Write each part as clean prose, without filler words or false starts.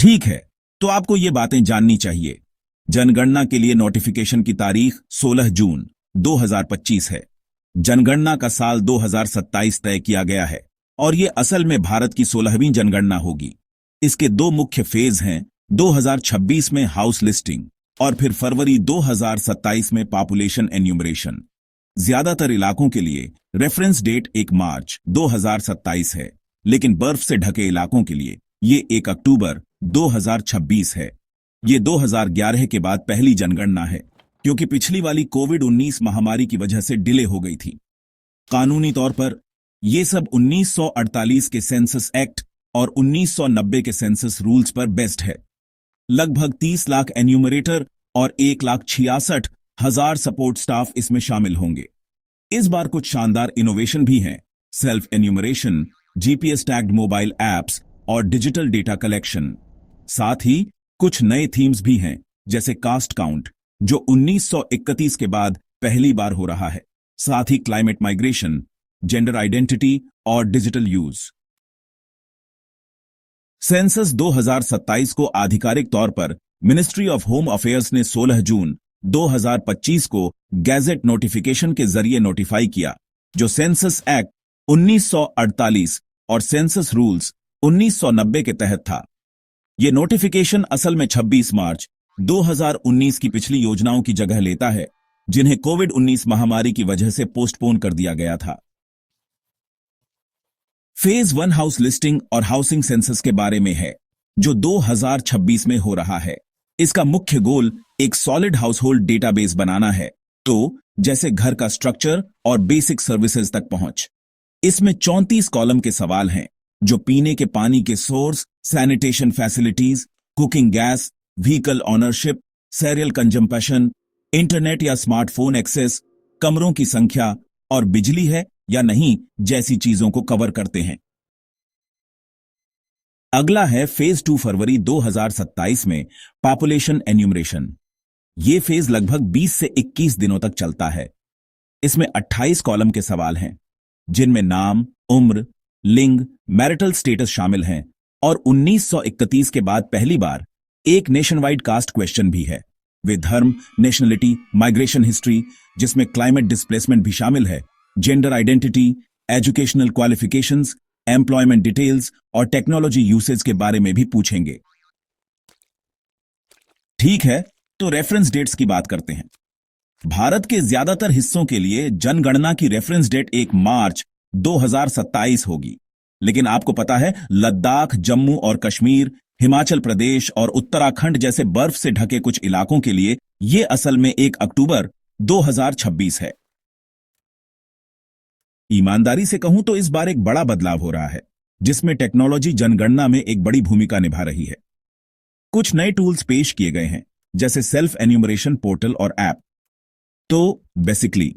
ठीक है, तो आपको ये बातें जाननी चाहिए। जनगणना के लिए नोटिफिकेशन की तारीख 16 जून 2025 है। जनगणना का साल 2027 तय किया गया है और ये असल में भारत की 16वीं जनगणना होगी। इसके दो मुख्य फेज हैं, 2026 में हाउस लिस्टिंग और फिर फरवरी 2027 में पॉपुलेशन एन्यूमरेशन। ज्यादातर इलाकों के लिए रेफरेंस डेट 1 मार्च 2027 है, लेकिन बर्फ से ढके इलाकों के लिए ये 1 अक्टूबर 2026 है। ये 2011 के बाद पहली जनगणना है, क्योंकि पिछली वाली कोविड-19 महामारी की वजह से डिले हो गई थी। कानूनी तौर पर ये सब 1948 के सेंसस एक्ट और 1990 के सेंसस रूल्स पर बेस्ड है। लगभग 30 लाख एन्यूमरेटर और 1,66,000 सपोर्ट स्टाफ इसमें शामिल होंगे। इस बार कुछ शानदार इनोवेशन भी हैं। Self enumeration, GPS tagged mobile apps और डिजिटल डेटा कलेक्शन। साथ ही कुछ नए थीम्स भी हैं, जैसे कास्ट काउंट, जो 1931 के बाद पहली बार हो रहा है। साथ ही क्लाइमेट माइग्रेशन, जेंडर आइडेंटिटी और डिजिटल यूज। सेंसस 2027 को आधिकारिक तौर पर मिनिस्ट्री ऑफ होम अफेयर्स ने 16 जून 2025 को गैजेट नोटिफिकेशन के जरिए नोटिफाई किया, जो सेंसस एक्ट 1948 और सेंसस रूल्स 1990 के तहत था। यह नोटिफिकेशन असल में 26 मार्च 2019 की पिछली योजनाओं की जगह लेता है, जिन्हें कोविड-19 महामारी की वजह से पोस्टपोन कर दिया गया था। फेज 1 हाउस लिस्टिंग और हाउसिंग सेंसस के बारे में है, जो 2026 में हो रहा है। इसका मुख्य गोल एक सॉलिड हाउसहोल्ड डेटाबेस बनाना है, तो जैसे घर का स्ट्रक्चर और बेसिक सर्विसेज तक पहुंच। इसमें 34 कॉलम के सवाल हैं, जो पीने के पानी के source, sanitation facilities, cooking gas, vehicle ownership, serial consumption, internet या स्मार्टफोन एक्सेस, कमरों की संख्या और बिजली है या नहीं जैसी चीजों को कवर करते हैं। अगला है फेज 2 फरवरी 2027 में पॉपुलेशन एन्यूमरेशन। ये फेज लगभग 20 से 21 दिनों तक चलता है। इसमें 28 कॉलम के सवाल हैं, जिनमें नाम, उम्र, लिंग, मैरिटल स्टेटस शामिल हैं और 1931 के बाद पहली बार एक नेशनवाइड कास्ट क्वेश्चन भी है। वे धर्म, नेशनलिटी, माइग्रेशन हिस्ट्री, जिसमें क्लाइमेट डिस्प्लेसमेंट भी शामिल है, gender identity, educational qualifications, employment details और टेक्नोलॉजी यूसेज के बारे में भी पूछेंगे। ठीक है, तो रेफरेंस डेट्स की बात करते हैं। भारत के ज्यादातर हिस्सों के लिए जनगणना की रेफरेंस डेट 1 मार्च 2027 होगी, लेकिन आपको पता है लद्दाख, जम्मू और कश्मीर, हिमाचल प्रदेश और उत्तराखंड जैसे बर्फ से ढके कुछ इलाकों के लिए यह असल में 1 अक्टूबर 2026 है। ईमानदारी से कहूं तो इस बार एक बड़ा बदलाव हो रहा है, जिसमें टेक्नोलॉजी जनगणना में एक बड़ी भूमिका निभा रही है। कुछ नए टूल्स पेश किए गए हैं, जैसे सेल्फ एन्यूमरेशन पोर्टल और ऐप। तो बेसिकली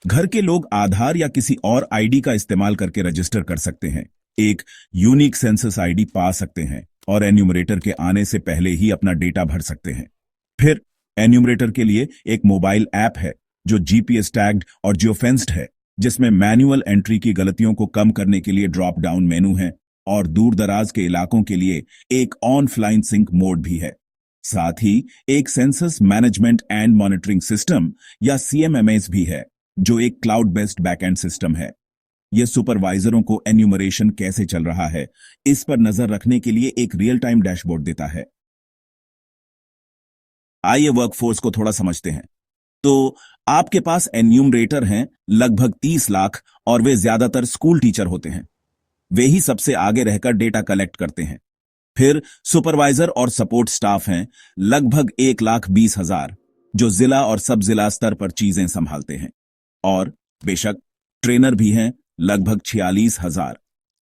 घर के लोग आधार या किसी और आईडी का इस्तेमाल करके रजिस्टर कर सकते हैं, एक यूनिक सेंसस आईडी पा सकते हैं और एन्यूमरेटर के आने से पहले ही अपना डेटा भर सकते हैं। फिर एन्यूमरेटर के लिए एक मोबाइल ऐप है, जो जीपीएस टैग्ड और जियोफेंस्ड है, जिसमें मैनुअल एंट्री की गलतियों को कम करने के लिए ड्रॉप डाउन मेनू है और दूर दराज के इलाकों के लिए एक ऑनलाइन सिंक मोड भी है। साथ ही एक census management and monitoring system या सीएमएमएस भी है, जो एक क्लाउड बेस्ड बैकएंड सिस्टम है। यह सुपरवाइजरों को एन्यूमरेशन कैसे चल रहा है इस पर नजर रखने के लिए एक रियल टाइम डैशबोर्ड देता है। आइए वर्कफोर्स को थोड़ा समझते हैं। तो आपके पास एन्यूमरेटर हैं लगभग 30 लाख और वे ज्यादातर स्कूल टीचर होते हैं। वे ही सबसे आगे रहकर डेटा कलेक्ट करते हैं। फिर सुपरवाइजर और सपोर्ट स्टाफ हैं लगभग 1,20,000, जो जिला और सब जिला स्तर पर चीजें संभालते हैं। और बेशक ट्रेनर भी हैं लगभग 46,000,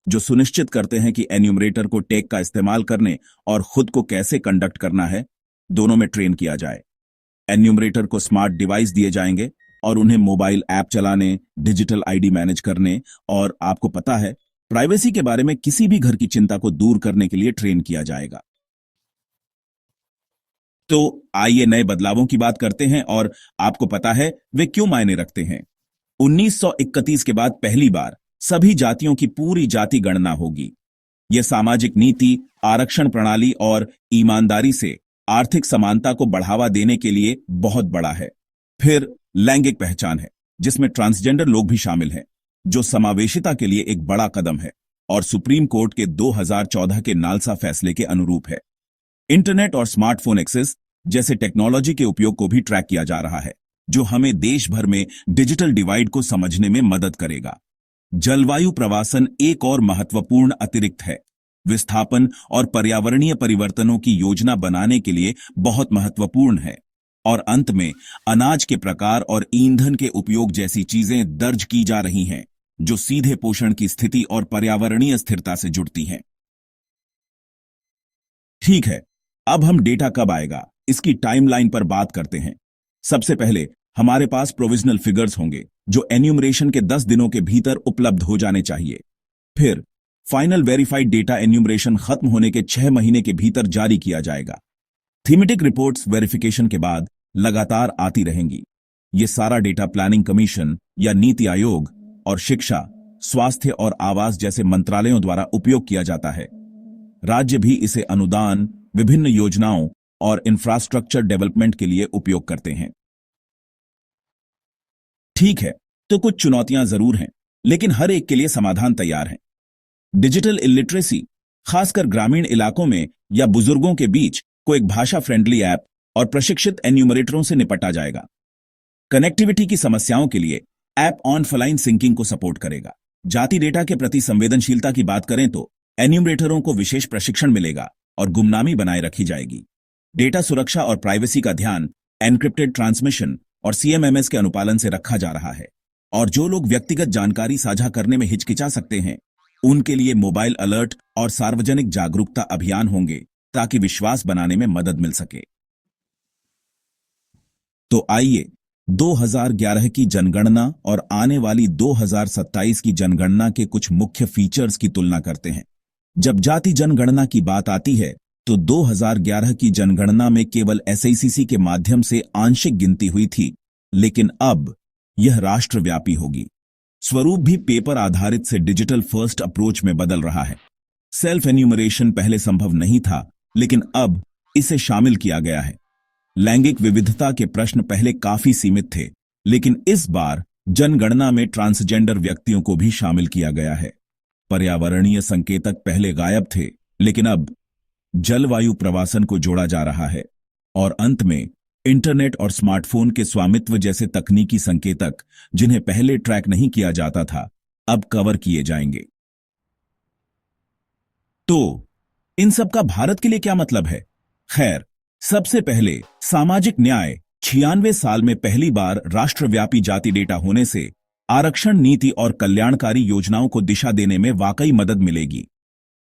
जो सुनिश्चित करते हैं कि एन्यूमरेटर को टेक का इस्तेमाल करने और खुद को कैसे कंडक्ट करना है, दोनों में ट्रेन किया जाए। एन्यूमरेटर को स्मार्ट डिवाइस दिए जाएंगे और उन्हें मोबाइल ऐप चलाने, डिजिटल आईडी मैनेज करने और आपको पता है प्राइवेसी के बारे में किसी भी घर की चिंता को दूर करने के लिए ट्रेन किया जाएगा। तो आइए नए बदलावों की बात करते हैं और आपको पता है वे क्यों मायने रखते हैं। 1931 के बाद पहली बार सभी जातियों की पूरी जाति गणना होगी। यह सामाजिक नीति, आरक्षण प्रणाली और ईमानदारी से आर्थिक समानता को बढ़ावा देने के लिए बहुत बड़ा है। फिर लैंगिक पहचान है, जिसमें ट्रांसजेंडर लोग भी शामिल हैं, जो समावेशिता के लिए एक बड़ा कदम है और सुप्रीम कोर्ट के 2014 के नालसा फैसले के अनुरूप है। इंटरनेट और स्मार्टफोन एक्सेस जैसे टेक्नोलॉजी के उपयोग को भी ट्रैक किया जा रहा है, जो हमें देश भर में डिजिटल डिवाइड को समझने में मदद करेगा। जलवायु प्रवासन एक और महत्वपूर्ण अतिरिक्त है। विस्थापन और पर्यावरणीय परिवर्तनों की योजना बनाने के लिए बहुत महत्वपूर्ण है। और अंत में अनाज के प्रकार और ईंधन के उपयोग जैसी चीजें दर्ज की जा रही हैं, जो सीधे पोषण की स्थिति और पर्यावरणीय स्थिरता से जुड़ती हैं। ठीक है, अब हम डेटा कब आएगा इसकी टाइमलाइन पर बात करते हैं। सबसे पहले हमारे पास प्रोविजनल फिगर्स होंगे, जो एन्यूमरेशन के 10 दिनों के भीतर उपलब्ध हो जाने चाहिए। फिर फाइनल वेरीफाइड डेटा एन्यूमरेशन खत्म होने के 6 महीने के भीतर जारी किया जाएगा। थीमेटिक रिपोर्ट्स वेरिफिकेशन के बाद लगातार आती रहेंगी। ये सारा डेटा प्लानिंग कमीशन या नीति आयोग और शिक्षा, स्वास्थ्य और आवास जैसे मंत्रालयों द्वारा उपयोग किया जाता है। राज्य भी इसे अनुदान, विभिन्न योजनाओं और इंफ्रास्ट्रक्चर डेवलपमेंट के लिए उपयोग करते हैं। ठीक है, तो कुछ चुनौतियां जरूर हैं, लेकिन हर एक के लिए समाधान तैयार है। डिजिटल इलिटरेसी, खासकर ग्रामीण इलाकों में या बुजुर्गों के बीच, को एक भाषा फ्रेंडली ऐप और प्रशिक्षित एन्यूमरेटरों से निपटा जाएगा। कनेक्टिविटी की समस्याओं के लिए ऐप ऑनलाइन सिंकिंग को सपोर्ट करेगा। जाति डेटा के प्रति संवेदनशीलता की बात करें तो एन्यूमरेटरों को विशेष प्रशिक्षण मिलेगा और गुमनामी बनाए रखी जाएगी। डेटा सुरक्षा और प्राइवेसी का ध्यान एन्क्रिप्टेड ट्रांसमिशन और सीएमएमएस के अनुपालन से रखा जा रहा है। और जो लोग व्यक्तिगत जानकारी साझा करने में हिचकिचा सकते हैं, उनके लिए मोबाइल अलर्ट और सार्वजनिक जागरूकता अभियान होंगे, ताकि विश्वास बनाने में मदद मिल सके। तो आइए 2011 की जनगणना और आने वाली 2027 की जनगणना के कुछ मुख्य फीचर्स की तुलना करते हैं। जब जाति जनगणना की बात आती है, तो 2011 की जनगणना में केवल एसआईसीसी के माध्यम से आंशिक गिनती हुई थी, लेकिन अब यह राष्ट्रव्यापी होगी। स्वरूप भी पेपर आधारित से डिजिटल फर्स्ट अप्रोच में बदल रहा है। सेल्फ एन्यूमरेशन पहले संभव नहीं था, लेकिन अब इसे शामिल किया गया है। लैंगिक विविधता के प्रश्न पहले काफी सीमित थे, लेकिन इस बार जनगणना में ट्रांसजेंडर व्यक्तियों को भी शामिल किया गया है। पर्यावरणीय संकेतक पहले गायब थे, लेकिन अब जलवायु प्रवासन को जोड़ा जा रहा है। और अंत में इंटरनेट और स्मार्टफोन के स्वामित्व जैसे तकनीकी संकेतक, जिन्हें पहले ट्रैक नहीं किया जाता था, अब कवर किए जाएंगे। तो इन सब का भारत के लिए क्या मतलब है? खैर, सबसे पहले सामाजिक न्याय। 96 साल में पहली बार राष्ट्रव्यापी जाति डेटा होने से आरक्षण नीति और कल्याणकारी योजनाओं को दिशा देने में वाकई मदद मिलेगी।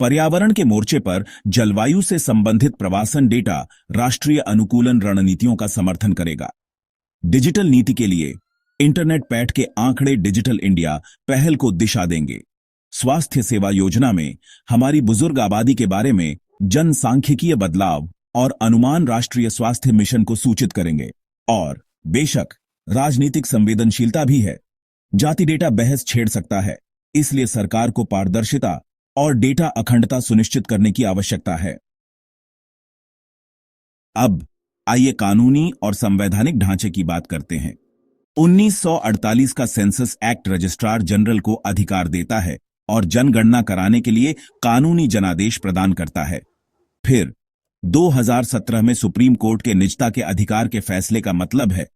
पर्यावरण के मोर्चे पर जलवायु से संबंधित प्रवासन डेटा राष्ट्रीय अनुकूलन रणनीतियों का समर्थन करेगा। डिजिटल नीति के लिए इंटरनेट पैठ के आंकड़े डिजिटल इंडिया पहल को दिशा देंगे। स्वास्थ्य सेवा योजना में हमारी बुजुर्ग आबादी के बारे में जनसांख्यिकीय बदलाव और अनुमान राष्ट्रीय स्वास्थ्य मिशन को सूचित करेंगे। और बेशक राजनीतिक संवेदनशीलता भी है। जाति डेटा बहस छेड़ सकता है, इसलिए सरकार को पारदर्शिता और डेटा अखंडता सुनिश्चित करने की आवश्यकता है। अब आइए कानूनी और संवैधानिक ढांचे की बात करते हैं। 1948 का सेंसस एक्ट रजिस्ट्रार जनरल को अधिकार देता है और जनगणना कराने के लिए कानूनी जनादेश प्रदान करता है। फिर 2017 में सुप्रीम कोर्ट के निजता के अधिकार के फैसले का मतलब है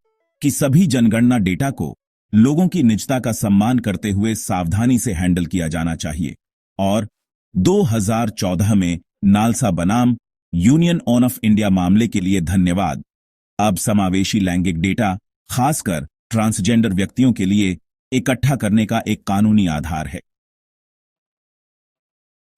कि सभी जनगणना डेटा को लोगों की निजता का सम्मान करते हुए सावधानी से हैंडल किया जाना चाहिए। और 2014 में नालसा बनाम यूनियन ऑफ इंडिया मामले के लिए धन्यवाद। अब समावेशी लैंगिक डेटा, खासकर ट्रांसजेंडर व्यक्तियों के लिए इकट्ठा करने का एक कानूनी आधार है।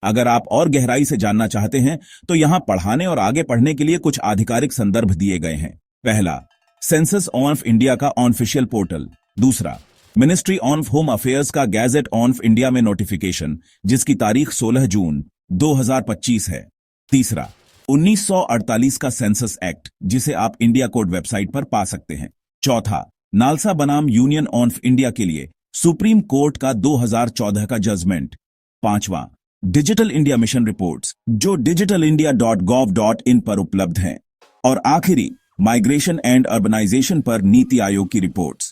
अगर आप और गहराई से जानना चाहते हैं, तो यहां पढ़ाने और आगे पढ़ने के लिए कुछ आधिकारिक संदर्भ दिए गए हैं। पहला, सेंसस ऑफ इंडिया का ऑफिशियल पोर्टल। दूसरा, मिनिस्ट्री ऑफ होम अफेयर्स का गैजेट ऑफ इंडिया में नोटिफिकेशन, जिसकी तारीख 16 जून 2025 है। तीसरा, 1948 का सेंसस एक्ट, जिसे आप इंडिया कोड वेबसाइट पर पा सकते हैं। चौथा, नालसा बनाम यूनियन ऑफ इंडिया के लिए सुप्रीम कोर्ट का 2014 का जजमेंट। पांचवा, डिजिटल इंडिया मिशन रिपोर्ट्स जो digitalindia.gov.in पर उपलब्ध हैं और आखिरी माइग्रेशन एंड अर्बनाइजेशन पर नीति आयोग की रिपोर्ट्स।